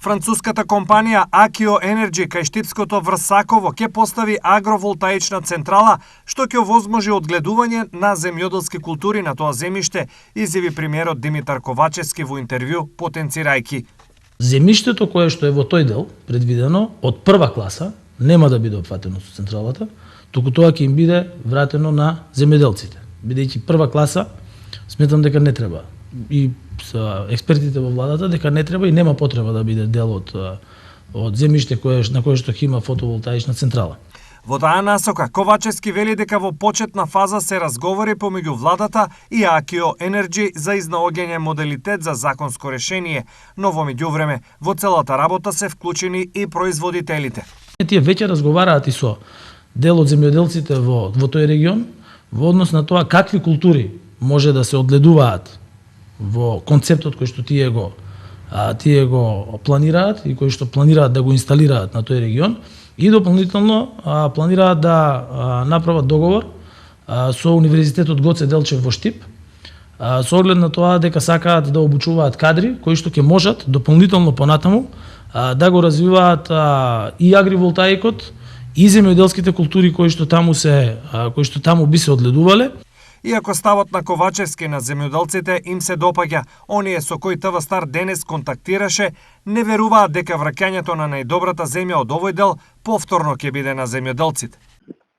Француската компанија Акио Енерджи кај Штипското Врсаково ќе постави агроволтаична централа, што ќе овозможи одгледување на земјоделски култури на тоа земјиште, изјави премиерот Димитар Ковачевски во интервју, потенцирајќи. Земјиштето кое што е во тој дел предвидено од прва класа нема да биде опфатено со централата, туку тоа ќе им биде вратено на земјоделците. Бидејќи прва класа, сметам дека не треба. И со експертите во владата дека не треба и нема потреба да биде дел од земјиште на кое што ќе има фотоволтаична централа. Во таа насока, Ковачевски вели дека во почетна фаза се разговори помеѓу владата и Акио Енерджи за изнаоѓање модалитет за законско решение, но во меѓувреме во целата работа се вклучени и производителите. Тие веќе разговараат и со дел од земјоделците во тој регион во однос на тоа какви култури може да се одгледуваат во концептот кој што тие го планираат и кој што планираат да го инсталираат на тој регион и дополнително планираат да направат договор со Универзитетот Гоце Делчев во Штип со оглед на тоа дека сакаат да обучуваат кадри кои што ќе можат дополнително понатаму да го развиваат и агриволтаикот и земјоделските култури кои што таму би се одгледувале. Иако ставот на Ковачевски на земјоделците им се допаѓа, оние со кои ТВ Стар денес контактираше, не веруваат дека враќањето на најдобрата земја од овој дел повторно ќе биде на земјоделците.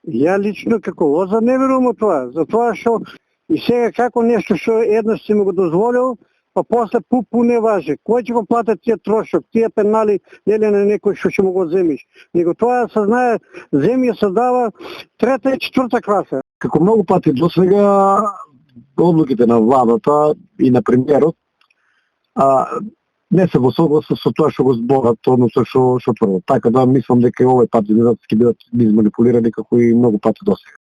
Ја лично како воза не верувам од тоа, затоа што и сега како нешто што еднаш си му го дозволил, па после пупу не важи. Кој ќе го платат тие трошок, тие пенали, нели на некој што ќе му го земиш. Него тоа се знае, земја се дава трета и четврта класа. Како многу пати досега одлуките на владата и на премиерот не се во согласност со тоа што го зборат, односно што тврдат. Така да мислам дека овој пат ќе бидат изманипулирани како и многу пати досега.